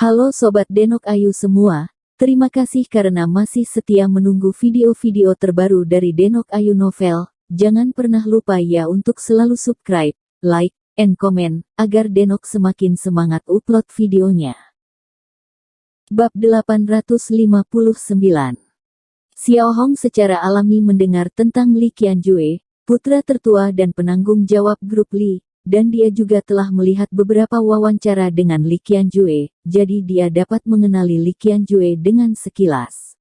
Halo Sobat Denok Ayu semua, terima kasih karena masih setia menunggu video-video terbaru dari Denok Ayu Novel. Jangan pernah lupa ya untuk selalu subscribe, like, and comment, agar Denok semakin semangat upload videonya. Bab 859. Xiao Hong secara alami mendengar tentang Li Qianjue, putra tertua dan penanggung jawab grup Li, dan dia juga telah melihat beberapa wawancara dengan Li Qianjue, jadi dia dapat mengenali Li Qianjue dengan sekilas.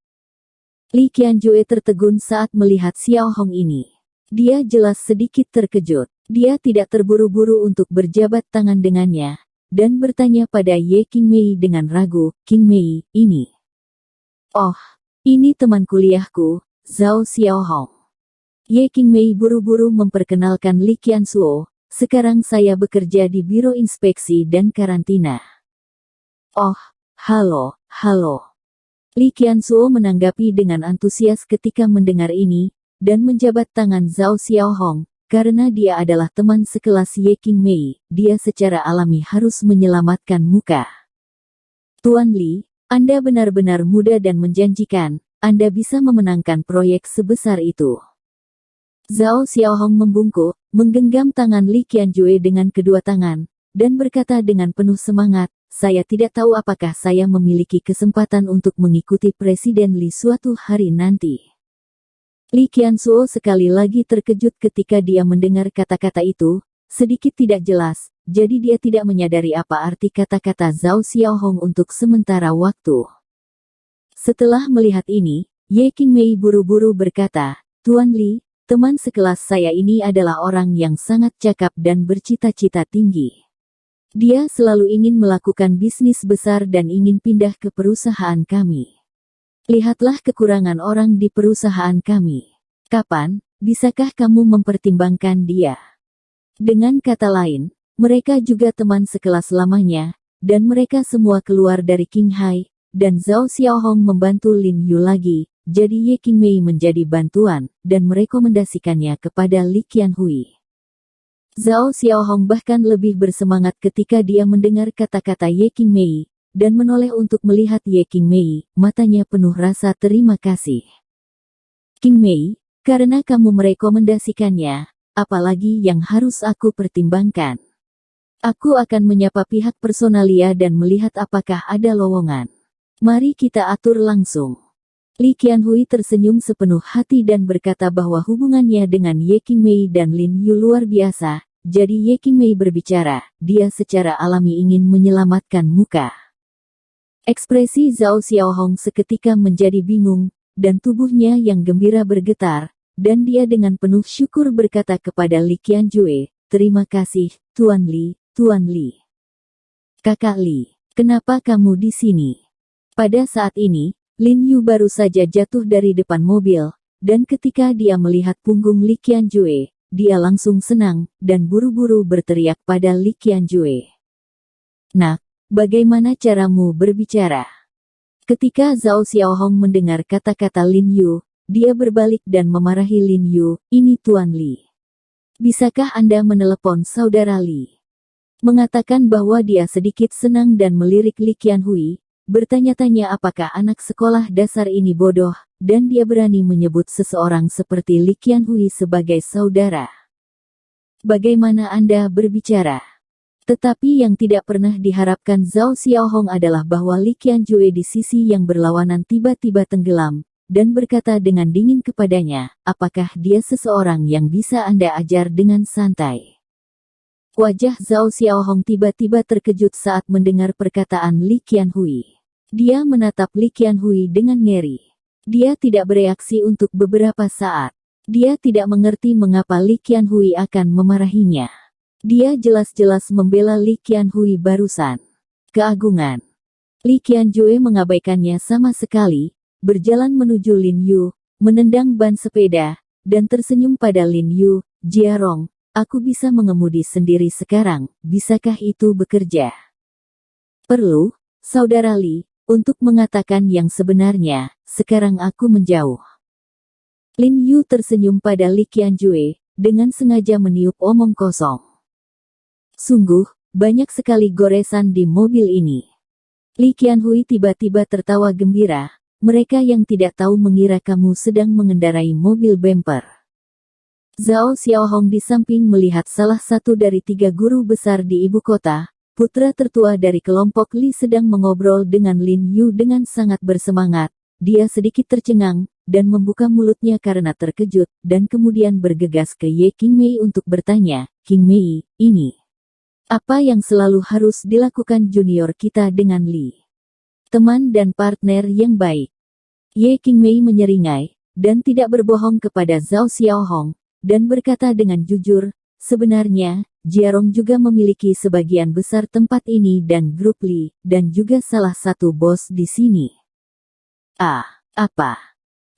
Li Qianjue tertegun saat melihat Xiao Hong ini. Dia jelas sedikit terkejut. Dia tidak terburu-buru untuk berjabat tangan dengannya, dan bertanya pada Ye Qingmei dengan ragu, "Qingmei, ini?" "Oh, ini teman kuliahku, Zhao Xiao Hong." Ye Qingmei buru-buru memperkenalkan Li Qianzuo. "Sekarang saya bekerja di Biro Inspeksi dan Karantina." "Oh, halo." Li Qianzuo menanggapi dengan antusias ketika mendengar ini, dan menjabat tangan Zhao Xiao Hong, karena dia adalah teman sekelas Ye Qingmei, dia secara alami harus menyelamatkan muka. "Tuan Li, Anda benar-benar muda dan menjanjikan, Anda bisa memenangkan proyek sebesar itu." Zhao Xiaohong membungkuk, menggenggam tangan Li Qianjue dengan kedua tangan, dan berkata dengan penuh semangat, "Saya tidak tahu apakah saya memiliki kesempatan untuk mengikuti Presiden Li suatu hari nanti." Li Qianzuo sekali lagi terkejut ketika dia mendengar kata-kata itu, sedikit tidak jelas, jadi dia tidak menyadari apa arti kata-kata Zhao Xiaohong untuk sementara waktu. Setelah melihat ini, Ye Qingmei buru-buru berkata, "Tuan Li, teman sekelas saya ini adalah orang yang sangat cakap dan bercita-cita tinggi. Dia selalu ingin melakukan bisnis besar dan ingin pindah ke perusahaan kami. Lihatlah kekurangan orang di perusahaan kami. Kapan, bisakah kamu mempertimbangkan dia?" Dengan kata lain, mereka juga teman sekelas lamanya, dan mereka semua keluar dari Qinghai, dan Zhao Xiaohong membantu Lin Yu lagi. Jadi Ye Qingmei menjadi bantuan, dan merekomendasikannya kepada Li Qianhui. Zhao Xiaohong bahkan lebih bersemangat ketika dia mendengar kata-kata Ye Qingmei, dan menoleh untuk melihat Ye Qingmei, matanya penuh rasa terima kasih. "Qingmei, karena kamu merekomendasikannya, apalagi yang harus aku pertimbangkan? Aku akan menyapa pihak personalia dan melihat apakah ada lowongan. Mari kita atur langsung." Li Qianhui tersenyum sepenuh hati dan berkata bahwa hubungannya dengan Ye Qingmei dan Lin Yu luar biasa, jadi Ye Qingmei berbicara, dia secara alami ingin menyelamatkan muka. Ekspresi Zhao Xiaohong seketika menjadi bingung, dan tubuhnya yang gembira bergetar, dan dia dengan penuh syukur berkata kepada Li Qianjue, "Terima kasih, Tuan Li, Tuan Li." "Kakak Li, kenapa kamu di sini?" Pada saat ini, Lin Yu baru saja jatuh dari depan mobil, dan ketika dia melihat punggung Li Qianjue, dia langsung senang, dan buru-buru berteriak pada Li Qianjue, "Nak, bagaimana caramu berbicara?" Ketika Zhao Xiaohong mendengar kata-kata Lin Yu, dia berbalik dan memarahi Lin Yu, "Ini Tuan Li. Bisakah Anda menelepon Saudara Li?" Mengatakan bahwa dia sedikit senang dan melirik Li Qianhui, bertanya-tanya apakah anak sekolah dasar ini bodoh, dan dia berani menyebut seseorang seperti Li Qianhui sebagai saudara. "Bagaimana Anda berbicara?" Tetapi yang tidak pernah diharapkan Zhao Xiaohong adalah bahwa Li Qianjue di sisi yang berlawanan tiba-tiba tenggelam, dan berkata dengan dingin kepadanya, "Apakah dia seseorang yang bisa Anda ajar dengan santai?" Wajah Zhao Xiaohong tiba-tiba terkejut saat mendengar perkataan Li Qianhui. Dia menatap Li Qianhui dengan ngeri. Dia tidak bereaksi untuk beberapa saat. Dia tidak mengerti mengapa Li Qianhui akan memarahinya. Dia jelas-jelas membela Li Qianhui barusan. Keagungan. Li Qianjue mengabaikannya sama sekali, berjalan menuju Lin Yu, menendang ban sepeda, dan tersenyum pada Lin Yu, "Jiarong, aku bisa mengemudi sendiri sekarang, bisakah itu bekerja?" "Perlu, Saudara Li, untuk mengatakan yang sebenarnya, sekarang aku menjauh." Lin Yu tersenyum pada Li Qianjue, dengan sengaja meniup omong kosong. "Sungguh, banyak sekali goresan di mobil ini. Li Qianhui tiba-tiba tertawa gembira. Mereka yang tidak tahu mengira kamu sedang mengendarai mobil bemper. Zhao Xiaohong di samping melihat salah satu dari 3 guru besar di ibu kota, putra tertua dari kelompok Li sedang mengobrol dengan Lin Yu dengan sangat bersemangat. Dia sedikit tercengang, dan membuka mulutnya karena terkejut, dan kemudian bergegas ke Ye Qingmei untuk bertanya, "Qingmei, ini apa yang selalu harus dilakukan junior kita dengan Li? Teman dan partner yang baik." Ye Qingmei menyeringai, dan tidak berbohong kepada Zhao Xiaohong, dan berkata dengan jujur, "Sebenarnya, Jiarong juga memiliki sebagian besar tempat ini dan grup Li, dan juga salah satu bos di sini." Apa?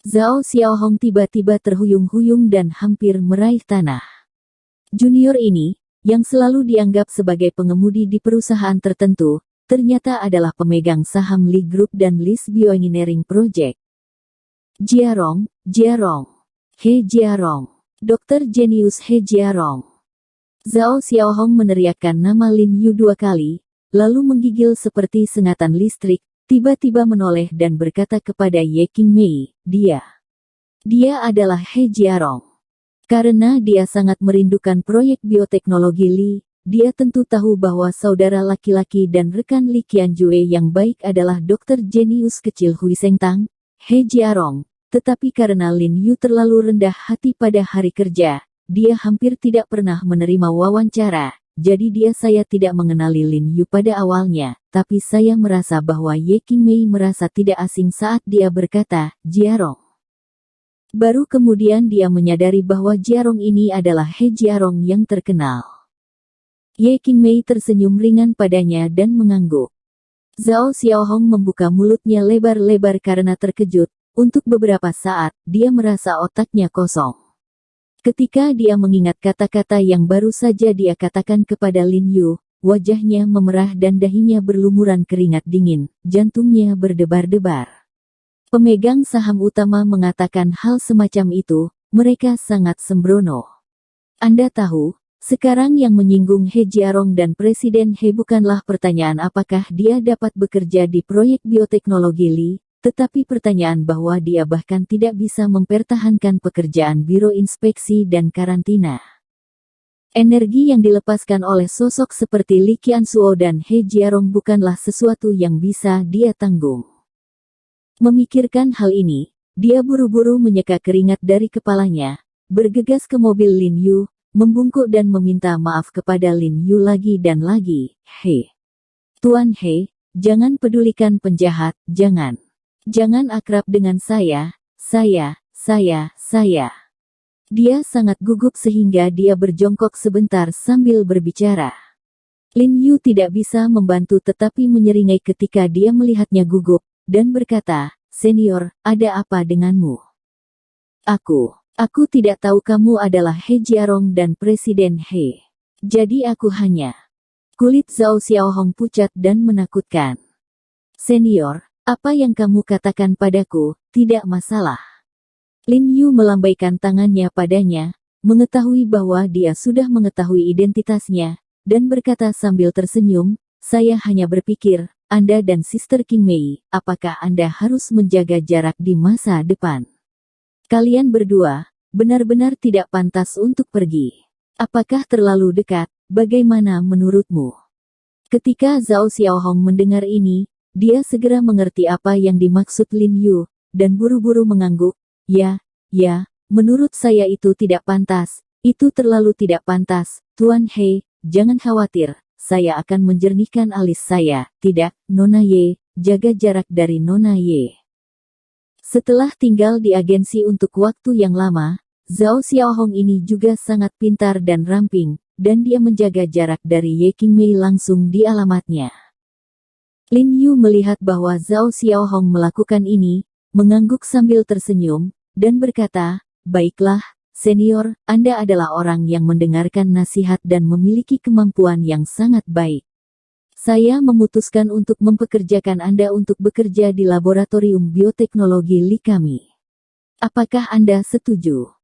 Zhao Xiaohong tiba-tiba terhuyung-huyung dan hampir meraih tanah. Junior ini, yang selalu dianggap sebagai pengemudi di perusahaan tertentu, ternyata adalah pemegang saham Li Group dan Li's Bioengineering Project. Jiarong, He Jiarong, Dr. Genius He Jiarong. Zhao Xiaohong meneriakkan nama Lin Yu 2 kali, lalu menggigil seperti sengatan listrik, tiba-tiba menoleh dan berkata kepada Ye Qingmei, dia adalah He Jiarong. Karena dia sangat merindukan proyek bioteknologi Li, dia tentu tahu bahwa saudara laki-laki dan rekan Li Qianjue yang baik adalah Dr. Genius kecil Hui Sengtang, He Jiarong. Tetapi karena Lin Yu terlalu rendah hati pada hari kerja, dia hampir tidak pernah menerima wawancara. Jadi saya tidak mengenali Lin Yu pada awalnya, tapi saya merasa bahwa Ye Qingmei merasa tidak asing saat dia berkata, "Jiarong." Baru kemudian dia menyadari bahwa Jiarong ini adalah He Jiarong yang terkenal. Ye Qingmei tersenyum ringan padanya dan mengangguk. Zhao Xiaohong membuka mulutnya lebar-lebar karena terkejut. Untuk beberapa saat, dia merasa otaknya kosong. Ketika dia mengingat kata-kata yang baru saja dia katakan kepada Lin Yu, wajahnya memerah dan dahinya berlumuran keringat dingin, jantungnya berdebar-debar. Pemegang saham utama mengatakan hal semacam itu, mereka sangat sembrono. Anda tahu, sekarang yang menyinggung He Jiarong dan Presiden He bukanlah pertanyaan apakah dia dapat bekerja di proyek bioteknologi Li, tetapi pertanyaan bahwa dia bahkan tidak bisa mempertahankan pekerjaan Biro Inspeksi dan Karantina. Energi yang dilepaskan oleh sosok seperti Li Qiansuo dan He Jiarong bukanlah sesuatu yang bisa dia tanggung. Memikirkan hal ini, dia buru-buru menyeka keringat dari kepalanya, bergegas ke mobil Lin Yu, membungkuk dan meminta maaf kepada Lin Yu lagi dan lagi. "He, Tuan He, jangan pedulikan penjahat, jangan. Jangan akrab dengan saya. Dia sangat gugup sehingga dia berjongkok sebentar sambil berbicara. Lin Yu tidak bisa membantu tetapi menyeringai ketika dia melihatnya gugup, dan berkata, "Senior, ada apa denganmu? Aku tidak tahu kamu adalah He Jiarong dan Presiden He. Jadi aku hanya..." Kulit Zhao Xiaohong pucat dan menakutkan. "Senior, apa yang kamu katakan padaku, tidak masalah." Lin Yu melambaikan tangannya padanya, mengetahui bahwa dia sudah mengetahui identitasnya, dan berkata sambil tersenyum, "Saya hanya berpikir, Anda dan Sister Qingmei, apakah Anda harus menjaga jarak di masa depan? Kalian berdua, benar-benar tidak pantas untuk pergi. Apakah terlalu dekat, bagaimana menurutmu?" Ketika Zhao Xiaohong mendengar ini, dia segera mengerti apa yang dimaksud Lin Yu, dan buru-buru mengangguk, Ya, menurut saya itu tidak pantas, itu terlalu tidak pantas, Tuan He, jangan khawatir, saya akan menjernihkan alis saya, tidak, Nona Ye, jaga jarak dari Nona Ye." Setelah tinggal di agensi untuk waktu yang lama, Zhao Xiaohong ini juga sangat pintar dan ramping, dan dia menjaga jarak dari Ye Qingmei langsung di alamatnya. Lin Yu melihat bahwa Zhao Xiaohong melakukan ini, mengangguk sambil tersenyum, dan berkata, "Baiklah, senior, Anda adalah orang yang mendengarkan nasihat dan memiliki kemampuan yang sangat baik. Saya memutuskan untuk mempekerjakan Anda untuk bekerja di laboratorium bioteknologi Li kami. Apakah Anda setuju?"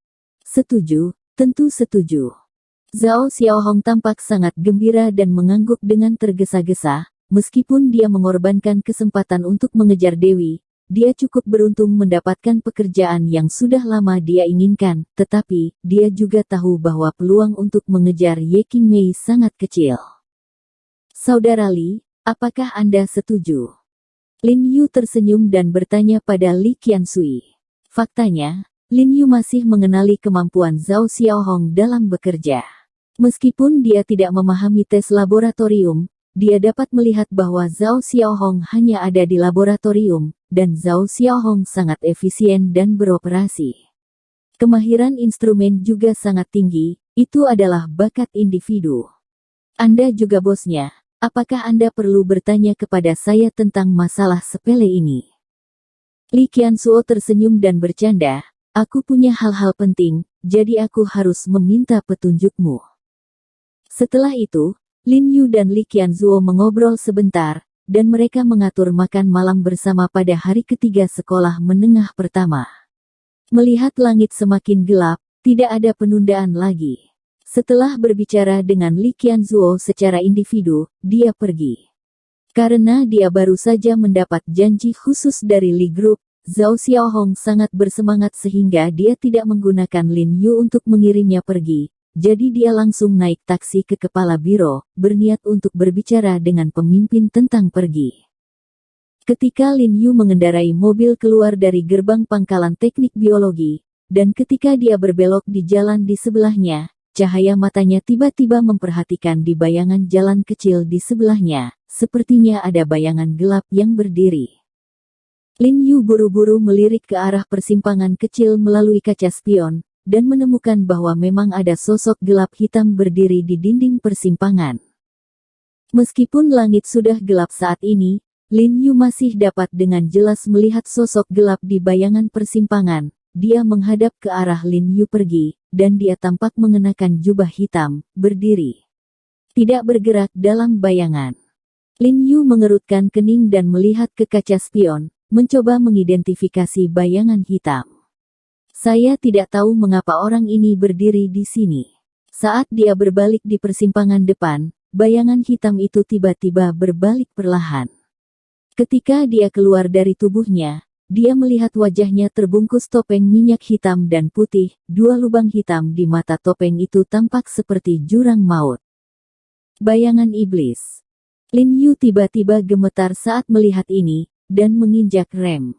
"Setuju, tentu setuju." Zhao Xiaohong tampak sangat gembira dan mengangguk dengan tergesa-gesa, meskipun dia mengorbankan kesempatan untuk mengejar Dewi, dia cukup beruntung mendapatkan pekerjaan yang sudah lama dia inginkan, tetapi, dia juga tahu bahwa peluang untuk mengejar Ye Qingmei sangat kecil. Saudara Li, apakah Anda setuju? Lin Yu tersenyum dan bertanya pada Li Qiansui. Faktanya, Lin Yu masih mengenali kemampuan Zhao Xiaohong dalam bekerja. Meskipun dia tidak memahami tes laboratorium, dia dapat melihat bahwa Zhao Xiaohong hanya ada di laboratorium, dan Zhao Xiaohong sangat efisien dan beroperasi. Kemahiran instrumen juga sangat tinggi, itu adalah bakat individu. Anda juga bosnya, apakah Anda perlu bertanya kepada saya tentang masalah sepele ini? Li Qiansuo tersenyum dan bercanda, aku punya hal-hal penting, jadi aku harus meminta petunjukmu. Setelah itu, Lin Yu dan Li Qianzuo mengobrol sebentar, dan mereka mengatur makan malam bersama pada hari ketiga sekolah menengah pertama. Melihat langit semakin gelap, tidak ada penundaan lagi. Setelah berbicara dengan Li Qianzuo secara individu, dia pergi. Karena dia baru saja mendapat janji khusus dari Li Group, Zhao Xiaohong sangat bersemangat sehingga dia tidak menggunakan Lin Yu untuk mengirimnya pergi. Jadi dia langsung naik taksi ke kepala biro, berniat untuk berbicara dengan pemimpin tentang pergi. Ketika Lin Yu mengendarai mobil keluar dari gerbang pangkalan teknik biologi, dan ketika dia berbelok di jalan di sebelahnya, cahaya matanya tiba-tiba memperhatikan di bayangan jalan kecil di sebelahnya, sepertinya ada bayangan gelap yang berdiri. Lin Yu buru-buru melirik ke arah persimpangan kecil melalui kaca spion, dan menemukan bahwa memang ada sosok gelap hitam berdiri di dinding persimpangan. Meskipun langit sudah gelap saat ini, Lin Yu masih dapat dengan jelas melihat sosok gelap di bayangan persimpangan. Dia menghadap ke arah Lin Yu pergi, dan dia tampak mengenakan jubah hitam, berdiri. Tidak bergerak dalam bayangan. Lin Yu mengerutkan kening dan melihat ke kaca spion, mencoba mengidentifikasi bayangan hitam. Saya tidak tahu mengapa orang ini berdiri di sini. Saat dia berbalik di persimpangan depan, bayangan hitam itu tiba-tiba berbalik perlahan. Ketika dia keluar dari tubuhnya, dia melihat wajahnya terbungkus topeng minyak hitam dan putih, dua lubang hitam di mata topeng itu tampak seperti jurang maut. Bayangan iblis. Lin Yu tiba-tiba gemetar saat melihat ini, dan menginjak rem.